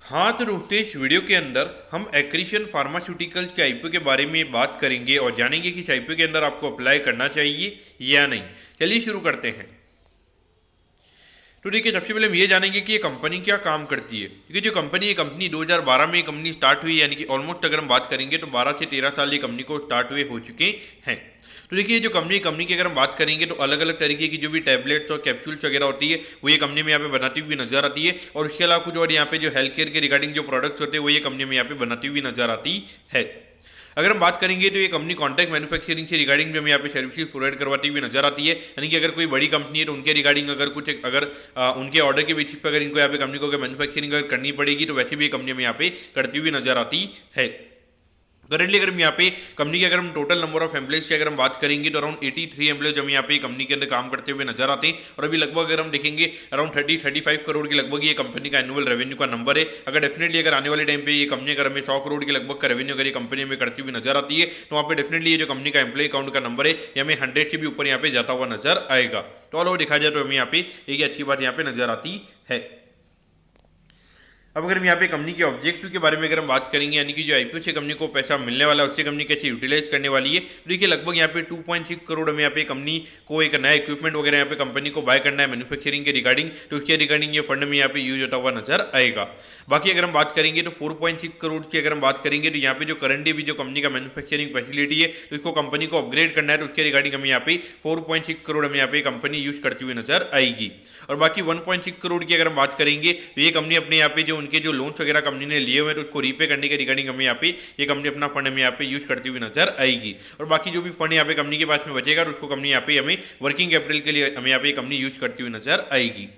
हाँ तो दोस्तों, इस वीडियो के अंदर हम एक्रिशन फार्मास्यूटिकल्स के आईपीओ के बारे में बात करेंगे और जानेंगे कि इस आईपीओ के अंदर आपको अप्लाई करना चाहिए या नहीं। चलिए शुरू करते हैं। तो देखिए, सबसे पहले हम ये जानेंगे कि ये कंपनी क्या काम करती है। क्योंकि जो कंपनी, ये कंपनी 2012 में ये कंपनी स्टार्ट हुई, यानी कि ऑलमोस्ट अगर हम बात करेंगे तो 12 से 13 साल ये कंपनी को स्टार्ट हुए हो चुके हैं। तो देखिए, जो कंपनी की अगर हम बात करेंगे तो अलग अलग तरीके की जो भी टैबलेट्स और कैप्सूल्स वगैरह होती है वो ये कंपनी में यहाँ पे बनाती हुई नजर आती है। और उसके अलावा कुछ और यहाँ पे जो हेल्थ केयर के रिगार्डिंग जो प्रोडक्ट्स होते हैं वो ये कंपनी में यहाँ पे बनाती हुई नजर आती है। अगर हम बात करेंगे तो ये कंपनी कॉन्ट्रैक्ट मैन्युफैक्चरिंग से रिगार्डिंग भी हमें यहाँ पे सर्विसेज प्रोवाइड करवाती हुई नजर आती है। यानी कि अगर कोई बड़ी कंपनी है तो उनके रिगार्डिंग अगर कुछ अगर उनके ऑर्डर के बेसिस पर अगर इनको यहाँ पे कंपनी को अगर मैन्युफैक्चरिंग अगर करनी पड़ेगी तो वैसे भी ये कंपनी हमें यहाँ पे करती हुई नजर आती है। करेंटली अगर हम यहाँ पे कंपनी की अगर हम टोटल नंबर ऑफ एम्प्लॉइज की अगर हम बात करेंगे तो अराउंड 83 एम्प्लॉइज हम यहाँ पे कंपनी के अंदर काम करते हुए नजर आते हैं। और अभी लगभग अगर हम देखेंगे अराउंड 35 करोड़ की लगभग ये कंपनी का एनुअल रेवेन्यू का नंबर है। अगर डेफिनेटली अगर आने वाले टाइम पे ये कंपनी अगर हमें 100 करोड़ के लगभग का रेवेन्यू अगर ये कंपनी में करती हुई नजर आती है तो वहाँ पे डेफिनेटली ये जो कंपनी का एम्प्लॉय काउंट का नंबर है ये हमें 100 से भी ऊपर यहाँ पे जाता हुआ नजर आएगा। तो ऑल ओवर देखा जाए तो हमें यहाँ पे एक अच्छी बात यहाँ पे नजर आती है। अब अगर हम यहाँ पे कंपनी के ऑब्जेक्टिव के बारे में अगर हम बात करेंगे, यानी कि जो आईपीओ से कंपनी को पैसा मिलने वाला है उससे कंपनी कैसे यूटिलाइज करने वाली है, तो देखिए लगभग यहाँ पे 2.6 करोड़ में यहाँ पे कंपनी को एक नया इक्विपमेंट वगैरह यहाँ पे कंपनी को बाय करना है मैन्युफैक्चरिंग के रिगार्डिंग, तो उसके रिगार्डिंग ये फंड में यहाँ पे यूज होता हुआ नजर आएगा। बाकी अगर हम बात करेंगे तो 4.6 करोड़ की अगर हम बात करेंगे तो यहाँ पे जो करंटली भी जो कंपनी का मैन्युफैक्चरिंग फैसिलिटी है तो इसको कंपनी को अपग्रेड करना है, तो उसके रिगार्डिंग हमें यहाँ पे 4.6 करोड़ हमें यहाँ पे कंपनी यूज करती हुई नजर आएगी। और बाकी 1.6 करोड़ की अगर हम बात करेंगे तो ये कंपनी अपने यहाँ पे जो उनके जो लोन्स वगैरह कंपनी ने लिए हुए हैं तो उसको रीपे करने के रिगार्डिंग हमें यहाँ पे ये कंपनी अपना फंड हमें यहाँ पे यूज करती हुई नजर आएगी। और बाकी जो भी फंड यहाँ पे कंपनी के पास में बचेगा तो उसको कंपनी यहाँ पे हमें वर्किंग कैपिटल के लिए हमें यहाँ पे कंपनी यूज करती हुई नजर आएगी।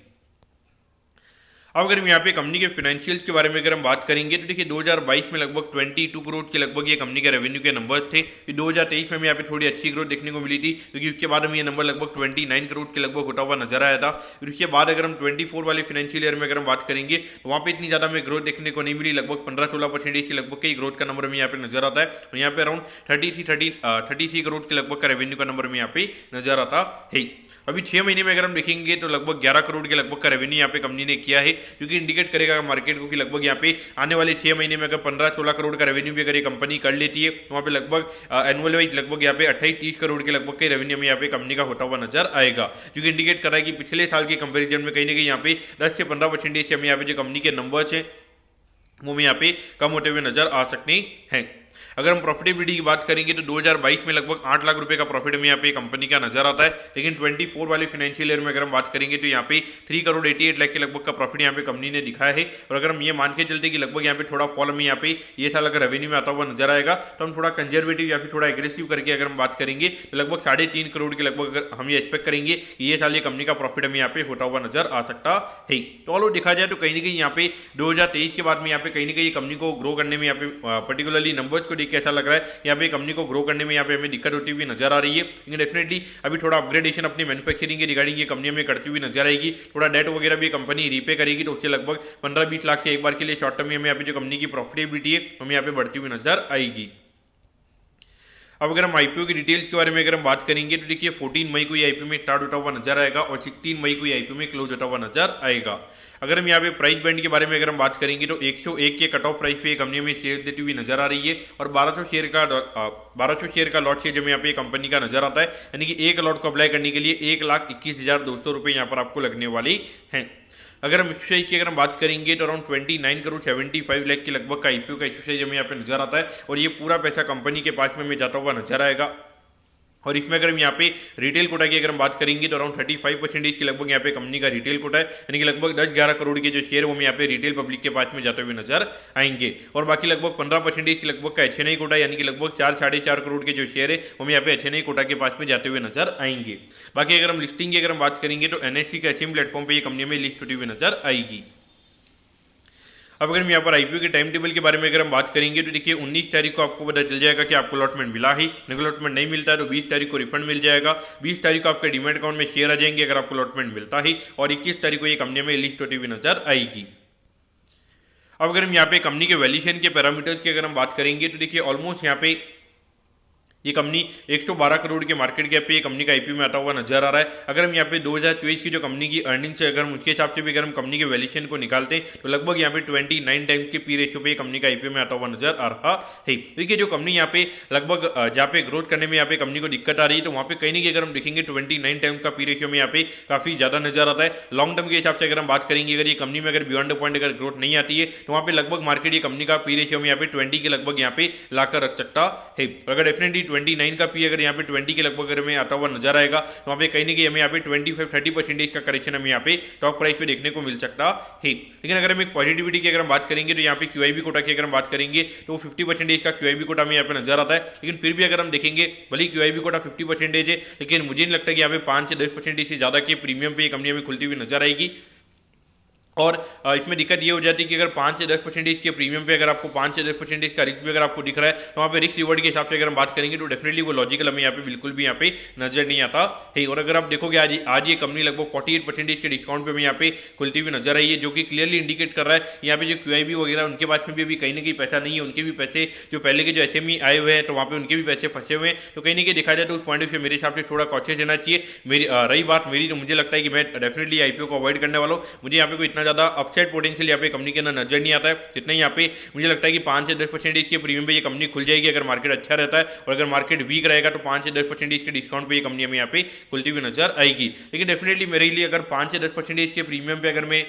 अब अगर हम यहाँ पे कंपनी के फाइनेंशियल्स के बारे में अगर हम बात करेंगे तो देखिए 2022 में लगभग 22 करोड़ के लगभग ये कंपनी के रेवेन्यू के नंबर थे। 2023 में हमें यहाँ पे थोड़ी अच्छी ग्रोथ देखने को मिली थी, क्योंकि उसके बाद हमें ये नंबर लगभग 29 करोड़ के लगभग होता हुआ नजर आया था। फिर उसके बाद अगर हम 24 वाले फाइनेंशियल ईयर में अगर हम बात करेंगे तो वहाँ पे इतनी ज़्यादा हमें ग्रोथ देखने को नहीं मिली, लगभग 15-16% के लगभग कई ग्रोथ का नंबर हमें यहाँ पे नजर आता है। और यहाँ पे अराउंड 33 करोड़ के लगभग का रेवेन्यू का नंबर हमें यहाँ पे नजर आता है। अभी 6 महीने में अगर हम देखेंगे तो लगभग 11 करोड़ के लगभग का रेवेन्यू यहाँ पे कंपनी ने किया है, क्योंकि इंडिकेट करेगा मार्केट को कि लगभग यहाँ पे आने वाले 6 महीने में अगर 15-16 करोड़ का रेवेन्यू भी अगर ये कंपनी कर लेती है तो वहाँ पे लगभग एनुअल वाइज लगभग यहाँ पे 28-30 करोड़ के लगभग के रेवेन्यू में यहाँ पे कंपनी का होता हुआ नजर आएगा, क्योंकि इंडिकेट कर रहा है कि पिछले साल के कंपेरिजन में कहीं ना कहीं यहाँ पे 10 से 15% से हमें यहाँ पे जो कंपनी के नंबर्स है वो भी यहाँ पे कम होते हुए नजर आ सकते हैं। अगर हम प्रॉफिटेबिलिटी की बात करेंगे तो 2022 में लगभग 8 लाख रुपए का प्रॉफिट में यहाँ पे कंपनी का नजर आता है, लेकिन 24 वाले फाइनेंशियल ईयर में अगर हम बात करेंगे तो यहाँ पे 3 करोड़ 88 लाख के लगभग का प्रॉफिट यहाँ पे कंपनी ने दिखाया है। और अगर हम ये मान के चलते कि लगभग यहाँ पे थोड़ा फॉल हमें यहाँ पे ये साल अगर रेवेन्यू में आता हुआ नजर आएगा तो हम थोड़ा कंजर्वेटिव या फिर थोड़ा एग्रेसिव करके अगर हम बात करेंगे तो लगभग 3.5 करोड़ के लगभग अगर हम ये एक्सपेक्ट करेंगे कि ये साल ये कंपनी का प्रॉफिट हमें यहाँ पे होता हुआ नजर आ सकता है। तो ऑल देखा जाए तो कहीं ना कहीं यहाँ पे 2023 के बाद में यहाँ पे कहीं ना कहीं कंपनी को ग्रो करने में यहाँ पे पर्टिकुलरली नंबर्स को देख के ऐसा लग रहा है यहाँ पे कंपनी को ग्रो करने में यहाँ पे हमें दिक्कत होती हुई नजर आ रही है। लेकिन डेफिनेटली अभी थोड़ा अपग्रेडेशन अपनी मैन्युफैक्चरिंग के रिगार्डिंग ये कंपनी में करती हुई नजर आएगी। थोड़ा डेट वगैरह भी कंपनी रीपे करेगी तो उससे लगभग 15-20 लाख से एक बार के लिए शॉर्ट टर्म में हमें यहाँ पे जो कंपनी की प्रॉफिटेबिलिटी है हमें यहाँ पे बढ़ती हुई नजर आएगी। अब अगर हम आईपीओ की डिटेल्स के बारे में अगर हम बात करेंगे तो देखिए 14 मई को ये आईपीओ में स्टार्ट होता हुआ नजर आएगा और 16 मई को ये आईपीओ में क्लोज होता हुआ नजर आएगा। अगर हम यहाँ पे प्राइस बैंड के बारे में अगर हम बात करेंगे तो 101 के कट ऑफ प्राइस पे कंपनी में शेयर देती हुई नजर आ रही है और 1200 शेयर का लॉट शेयर जब यहाँ पे कंपनी का नजर आता है, यानी कि एक लॉट को अप्लाई करने के लिए 1,21,200 रुपये यहाँ पर आपको लगने वाली हैं। अगर हम इशू साइज की अगर हम बात करेंगे तो अराउंड 29 करोड़ 75 लाख के लगभग का आईपीओ का इशू साइज हमें यहाँ पे नजर आता है और ये पूरा पैसा कंपनी के पास में जाता हुआ नजर आएगा। और इसमें अगर हम यहाँ पे रिटेल कोटा की अगर हम बात करेंगे तो अराउंड 35% की लगभग यहाँ पे कंपनी का रिटेल कोटा है, यानी कि लगभग 10-11 करोड़ के जो शेयर वो हम यहाँ पे रिटेल पब्लिक के पास में जाते हुए नजर आएंगे। और बाकी लगभग 15% की लगभग का एचएनआई कोटा, यानी कि लगभग 4-4.5 करोड़ के जो शेयर है वो हम यहाँ पे एचएनआई कोटा के पास में जाते हुए नजर आएंगे। बाकी अगर हम लिस्टिंग की अगर हम बात करेंगे तो एनएससी के एचएम प्लेटफॉर्म पर ये कंपनी में लिस्ट होती हुई नजर आएगी। अब अगर हम यहाँ पर आईपीओ के टाइम टेबल के बारे में अगर हम बात करेंगे तो देखिए 19 तारीख को आपको पता चल जाएगा कि आपको अलॉटमेंट मिला ही, अगर अलॉटमेंट नहीं मिलता है तो 20 तारीख को रिफंड मिल जाएगा, 20 तारीख को आपके डीमैट अकाउंट में शेयर आ जाएंगे अगर आपको अलॉटमेंट मिलता ही, और 21 तारीख को ये कंपनी में लिस्ट होती हुई नजर आएगी। अब अगर हम यहाँ पे कंपनी के वैल्यूएशन के पैरामीटर्स की अगर हम बात करेंगे तो देखिए ऑलमोस्ट यहाँ पे ये कंपनी 112 करोड़ के मार्केट कैप पे ये कंपनी का आईपीओ में आता हुआ नजर आ रहा है। अगर हम यहाँ पे 2024 की जो कंपनी की अर्निंग्स है, अगर हम उसके हिसाब से भी अगर हम कंपनी के वैल्यूएशन को निकालते हैं तो लगभग यहाँ पे 29 टाइम्स के पी रेशियो पे कंपनी का आईपीओ में आता हुआ नजर आ रहा है। देखिए जो कंपनी यहाँ पे लगभग जहाँ पे ग्रोथ करने में यहाँ पे कंपनी को दिक्कत आ रही है, तो वहाँ पे कहीं ना कहीं अगर हम देखेंगे 29 टाइम्स का पी रेशियो में यहाँ पे काफी ज्यादा नजर आता है। लॉन्ग टर्म के हिसाब से अगर हम बात करेंगे, अगर ये कंपनी में अगर बियॉन्ड द पॉइंट अगर ग्रोथ नहीं आती है तो वहाँ पे लगभग मार्केट ये कंपनी का पी रेशियो में यहाँ पे 20 के लगभग यहाँ पे लाकर रख सकता है। अगर डेफिनेटली 29 का पी अगर यहाँ पे 20 के लगभग अगर हमें आता हुआ नजर आएगा तो वहाँ पे कहीं ना कहीं हमें यहाँ पे 25-30% का करेक्शन हमें यहाँ पे स्टॉक प्राइस पे देखने को मिल सकता है। लेकिन अगर हम एक पॉजिटिविटी की अगर हम बात करेंगे तो यहाँ पे क्यूआईबी कोटा की अगर हम बात करेंगे तो 50% का क्यूआईबी कोटा हमें यहाँ पे नजर आता है। लेकिन फिर भी अगर हम देखेंगे भले क्यूआईबी कोटा 50% है, लेकिन मुझे नहीं लगता कि यहाँ पे 5 से 10% से ज्यादा के प्रीमियम पे कंपनी हमें खुलती हुई नजर आएगी। और इसमें दिक्कत ये हो जाती है कि अगर 5 से 10% के प्रीमियम पे अगर आपको 5 से 10% का रिस्क भी अगर आपको दिख रहा है तो वहाँ पे रिस्क रिवॉर्ड के हिसाब से अगर हम बात करेंगे तो डेफिनेटली वो लॉजिकल हमें यहाँ पे बिल्कुल भी यहाँ पे नजर नहीं आता है। और अगर आप देखोगे आज ये कंपनी लगभग 48% के डिस्काउंट पे हमें यहाँ पे खुलती हुई नजर आई है, जो कि क्लियरली इंडिकेट कर रहा है यहाँ पे जो क्यूआईबी वगैरह उनके पास में भी अभी कहीं ना कहीं पैसा नहीं है, उनके भी पैसे जो पहले के जो एसएमई आए हुए हैं तो वहाँ पे उनके भी पैसे फंसे हुए हैं। तो कहीं ना कहीं देखा जाए तो उस पॉइंट ऑफ व्यू मेरे हिसाब से थोड़ा कॉशियस रहना चाहिए। मेरी रही बात मेरी, तो मुझे लगता है कि मैं डेफिनेटली आईपीओ को अवॉइड करने वाला हूँ। मुझे यहाँ पे कोई इतना ज्यादा अपसाइड पोटेंशियल यहाँ पे कंपनी के अंदर नजर नहीं आता है। इतना ही यहाँ पे मुझे लगता है कि 5 से 10% के प्रीमियम पे ये कंपनी खुल जाएगी अगर मार्केट अच्छा रहता है, और अगर मार्केट वीक रहेगा तो 5 से 10% के डिस्काउंट पे ये कंपनी हमें यहाँ पे खुलती हुई नजर आएगी। लेकिन डेफिनेटली मेरे लिए अगर 5 से 10% के प्रीमियम पे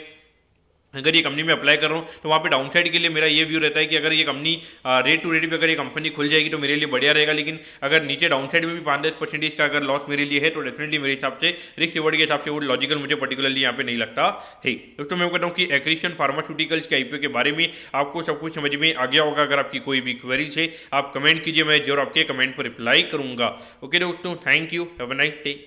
अगर ये कंपनी में अप्लाई कर रहा हूँ तो वहाँ पे डाउनसाइड के लिए मेरा ये व्यू रहता है कि अगर ये कंपनी रेट टू रेट पे अगर ये कंपनी खुल जाएगी तो मेरे लिए बढ़िया रहेगा। लेकिन अगर नीचे डाउनसाइड में भी 5-10% का अगर लॉस मेरे लिए है तो डेफिनेटली मेरे हिसाब से रिस्क रिवॉर्ड के हिसाब से वो लॉजिकल मुझे पर्टिकुलरली यहाँ पे नहीं लगता है। दोस्तों मैं कहता हूँ कि एक्रिशन फार्मास्यूटिकल्स के आईपीओ के बारे में आपको सब कुछ समझ में आ गया होगा। अगर आपकी कोई भी क्वेरीज है आप कमेंट कीजिए, मैं जरूर आपके कमेंट पर रिप्लाई करूँगा। ओके दोस्तों, thank you, have a nice day.